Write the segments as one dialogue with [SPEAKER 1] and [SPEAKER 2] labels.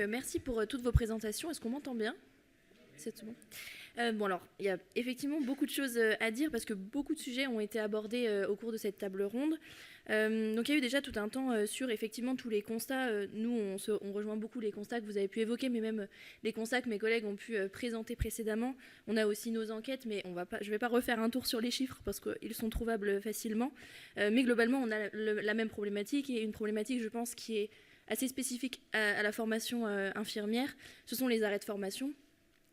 [SPEAKER 1] Merci pour toutes vos présentations. Est-ce qu'on m'entend bien? C'est tout bon. Bon alors, il y a effectivement beaucoup de choses à dire parce que beaucoup de sujets ont été abordés au cours de cette table ronde. Donc il y a eu déjà tout un temps sur effectivement tous les constats. Nous, on rejoint beaucoup les constats que vous avez pu évoquer, mais même les constats que mes collègues ont pu présenter précédemment. On a aussi nos enquêtes, mais je ne vais pas refaire un tour sur les chiffres parce qu'ils sont trouvables facilement. Mais globalement, on a la même problématique et une problématique, je pense, qui est assez spécifique à la formation infirmière. Ce sont les arrêts de formation.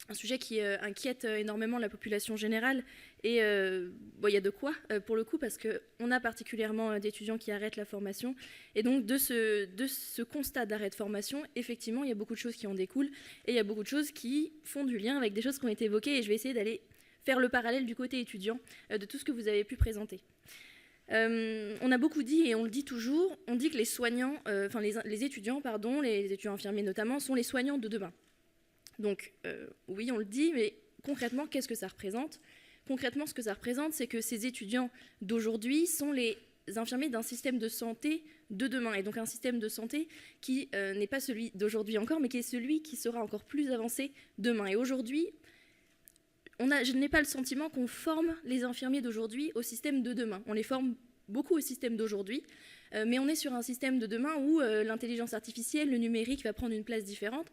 [SPEAKER 1] Un sujet qui inquiète énormément la population générale. Et il y a de quoi, pour le coup, parce qu'on a particulièrement d'étudiants qui arrêtent la formation. Et donc, de ce constat d'arrêt de formation, effectivement, il y a beaucoup de choses qui en découlent. Et il y a beaucoup de choses qui font du lien avec des choses qui ont été évoquées. Et je vais essayer d'aller faire le parallèle du côté étudiant de tout ce que vous avez pu présenter. On a beaucoup dit, et on le dit toujours, on dit que les soignants, les étudiants infirmiers notamment, sont les soignants de demain. Donc, oui, on le dit, mais concrètement, qu'est-ce que ça représente ? Concrètement, ce que ça représente, c'est que ces étudiants d'aujourd'hui sont les infirmiers d'un système de santé de demain. Et donc un système de santé qui n'est pas celui d'aujourd'hui encore, mais qui est celui qui sera encore plus avancé demain. Et aujourd'hui, je n'ai pas le sentiment qu'on forme les infirmiers d'aujourd'hui au système de demain. On les forme beaucoup au système d'aujourd'hui, mais on est sur un système de demain où l'intelligence artificielle, le numérique va prendre une place différente.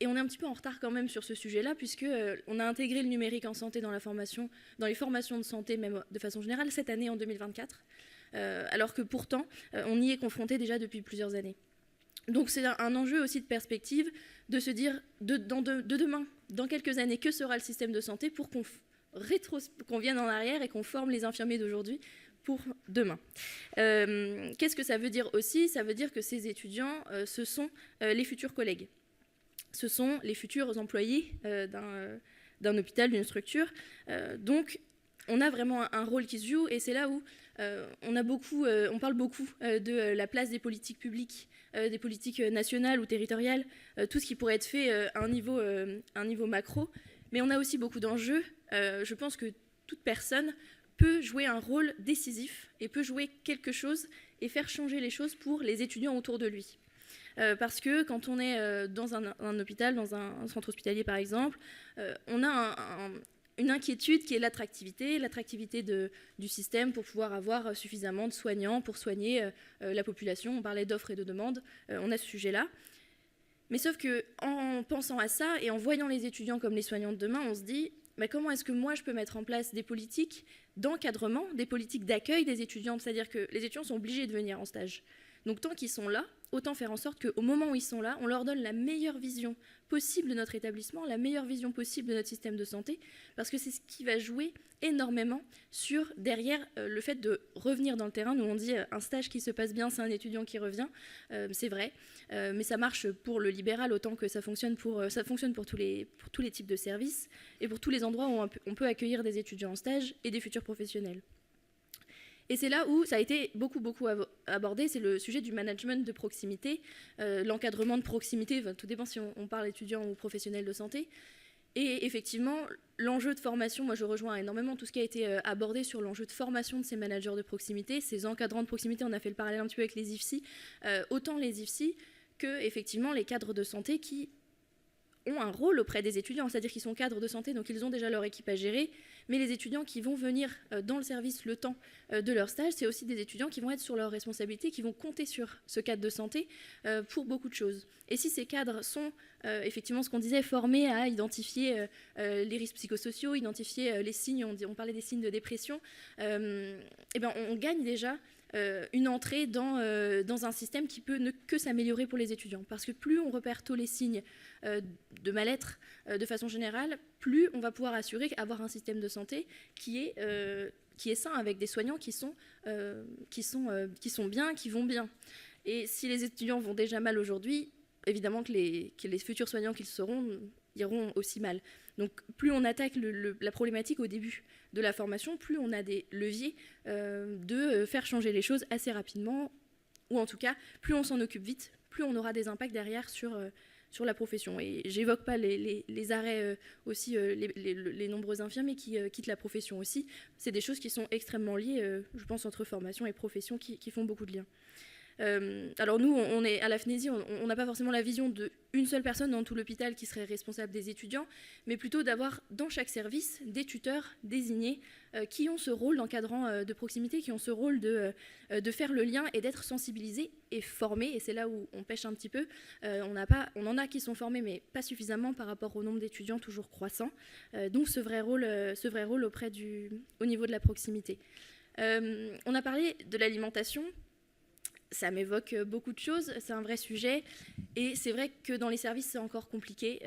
[SPEAKER 1] Et on est un petit peu en retard quand même sur ce sujet-là, puisqu'on a intégré le numérique en santé dans les formations de santé, même de façon générale, cette année en 2024, alors que pourtant, on y est confronté déjà depuis plusieurs années. Donc c'est un enjeu aussi de perspective, de se dire de demain, dans quelques années, que sera le système de santé pour qu'on vienne en arrière et qu'on forme les infirmiers d'aujourd'hui pour demain. Qu'est-ce que ça veut dire aussi ? Ça veut dire que ces étudiants, ce sont les futurs collègues. Ce sont les futurs employés d'un hôpital, d'une structure. Donc, on a vraiment un rôle qui se joue, et c'est là où on parle beaucoup de la place des politiques publiques, des politiques nationales ou territoriales, tout ce qui pourrait être fait à un niveau macro. Mais on a aussi beaucoup d'enjeux. Je pense que toute personne peut jouer un rôle décisif et peut jouer quelque chose et faire changer les choses pour les étudiants autour de lui. Parce que quand on est dans un hôpital, dans un centre hospitalier par exemple, on a une inquiétude qui est l'attractivité du système pour pouvoir avoir suffisamment de soignants pour soigner la population. On parlait d'offres et de demandes, on a ce sujet-là. Mais sauf qu'en pensant à ça et en voyant les étudiants comme les soignants de demain, on se dit comment est-ce que moi je peux mettre en place des politiques d'encadrement, des politiques d'accueil des étudiants, c'est-à-dire que les étudiants sont obligés de venir en stage. Donc tant qu'ils sont là, autant faire en sorte qu'au moment où ils sont là, on leur donne la meilleure vision possible de notre établissement, la meilleure vision possible de notre système de santé, parce que c'est ce qui va jouer énormément sur, derrière, le fait de revenir dans le terrain. Nous, on dit un stage qui se passe bien, c'est un étudiant qui revient. C'est vrai, mais ça marche pour le libéral autant que ça fonctionne pour tous les types de services et pour tous les endroits où on peut accueillir des étudiants en stage et des futurs professionnels. Et c'est là où ça a été beaucoup abordé, c'est le sujet du management de proximité, l'encadrement de proximité, tout dépend si on parle étudiant ou professionnel de santé. Et effectivement, l'enjeu de formation, moi je rejoins énormément tout ce qui a été abordé sur l'enjeu de formation de ces managers de proximité, ces encadrants de proximité. On a fait le parallèle un petit peu avec les IFSI, autant les IFSI que effectivement les cadres de santé qui ont un rôle auprès des étudiants, c'est-à-dire qu'ils sont cadres de santé, donc ils ont déjà leur équipe à gérer, mais les étudiants qui vont venir dans le service le temps de leur stage, c'est aussi des étudiants qui vont être sur leur responsabilité, qui vont compter sur ce cadre de santé pour beaucoup de choses. Et si ces cadres sont effectivement ce qu'on disait, formés à identifier les risques psychosociaux, identifier les signes, on parlait des signes de dépression, on gagne déjà une entrée dans un système qui peut ne que s'améliorer pour les étudiants. Parce que plus on repère tôt les signes de mal-être de façon générale, plus on va pouvoir avoir un système de santé qui est sain, avec des soignants qui sont bien, qui vont bien. Et si les étudiants vont déjà mal aujourd'hui, évidemment que les futurs soignants qu'ils seront iront aussi mal. Donc plus on attaque la problématique au début de la formation, plus on a des leviers de faire changer les choses assez rapidement, ou en tout cas, plus on s'en occupe vite, plus on aura des impacts derrière sur la profession. Et j'évoque pas les arrêts aussi, les nombreux infirmiers qui quittent la profession aussi. C'est des choses qui sont extrêmement liées, je pense, entre formation et profession qui font beaucoup de liens. Alors nous, on est à la FNESI, on n'a pas forcément la vision d'une seule personne dans tout l'hôpital qui serait responsable des étudiants, mais plutôt d'avoir dans chaque service des tuteurs désignés qui ont ce rôle d'encadrant de proximité, qui ont ce rôle de faire le lien et d'être sensibilisés et formés. Et c'est là où on pêche un petit peu. On en a qui sont formés, mais pas suffisamment par rapport au nombre d'étudiants toujours croissant. Donc ce vrai rôle au niveau de la proximité. On a parlé de l'alimentation. Ça m'évoque beaucoup de choses, c'est un vrai sujet, et c'est vrai que dans les services, c'est encore compliqué,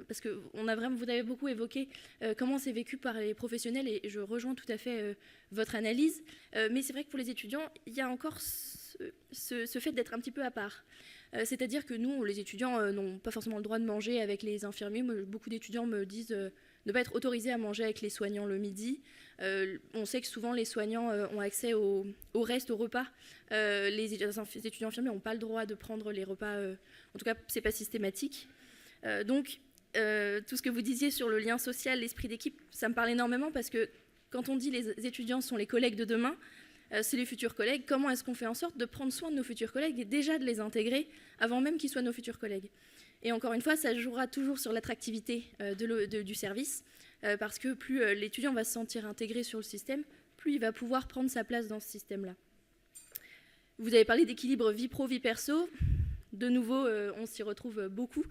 [SPEAKER 1] parce que vous avez beaucoup évoqué comment c'est vécu par les professionnels, et je rejoins tout à fait votre analyse, mais c'est vrai que pour les étudiants, il y a encore ce fait d'être un petit peu à part. C'est-à-dire que nous, les étudiants, n'ont pas forcément le droit de manger avec les infirmiers. Beaucoup d'étudiants me disent ne pas être autorisés à manger avec les soignants le midi. On sait que souvent les soignants ont accès au reste, au repas. Les étudiants infirmiers n'ont pas le droit de prendre les repas, en tout cas c'est pas systématique. Donc tout ce que vous disiez sur le lien social, l'esprit d'équipe, ça me parle énormément parce que quand on dit les étudiants sont les collègues de demain, c'est les futurs collègues, comment est-ce qu'on fait en sorte de prendre soin de nos futurs collègues et déjà de les intégrer avant même qu'ils soient nos futurs collègues. Et encore une fois, ça jouera toujours sur l'attractivité du service, parce que plus l'étudiant va se sentir intégré sur le système, plus il va pouvoir prendre sa place dans ce système-là. Vous avez parlé d'équilibre vie pro, vie perso. De nouveau, on s'y retrouve beaucoup.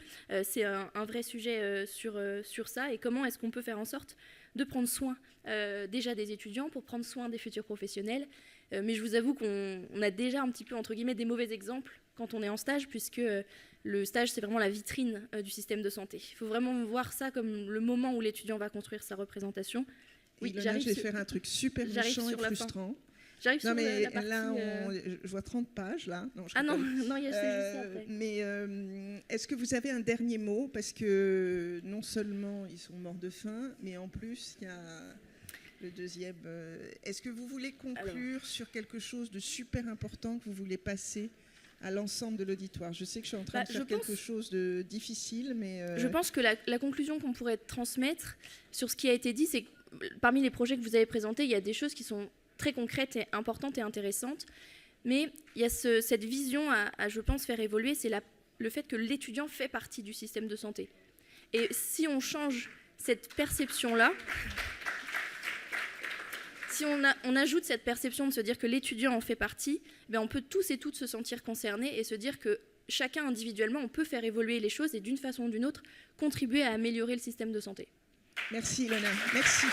[SPEAKER 1] C'est un vrai sujet sur ça. Et comment est-ce qu'on peut faire en sorte de prendre soin déjà des étudiants pour prendre soin des futurs professionnels. Mais je vous avoue qu'on a déjà un petit peu, entre guillemets, des mauvais exemples quand on est en stage, puisque le stage, c'est vraiment la vitrine du système de santé. Il faut vraiment voir ça comme le moment où l'étudiant va construire sa représentation.
[SPEAKER 2] Oui, Ilona, je vais faire un truc super méchant et frustrant.
[SPEAKER 1] J'arrive sur
[SPEAKER 2] la
[SPEAKER 1] partie...
[SPEAKER 2] Là, je vois 30 pages, là. Non,
[SPEAKER 1] non, il y a juste ça après.
[SPEAKER 2] Mais est-ce que vous avez un dernier mot? Parce que non seulement ils sont morts de faim, mais en plus, il y a le deuxième... Est-ce que vous voulez conclure sur quelque chose de super important que vous voulez passer à l'ensemble de l'auditoire? Je sais que je suis en train de faire quelque chose de difficile, mais...
[SPEAKER 1] Je pense que la conclusion qu'on pourrait transmettre sur ce qui a été dit, c'est que parmi les projets que vous avez présentés, il y a des choses qui sont très concrètes et importantes et intéressantes, mais il y a cette vision à, je pense, faire évoluer, c'est le fait que l'étudiant fait partie du système de santé. Et si on change cette perception-là, si on ajoute cette perception de se dire que l'étudiant en fait partie, ben on peut tous et toutes se sentir concernés et se dire que chacun individuellement, on peut faire évoluer les choses et d'une façon ou d'une autre, contribuer à améliorer le système de santé.
[SPEAKER 2] Merci Ilona, merci.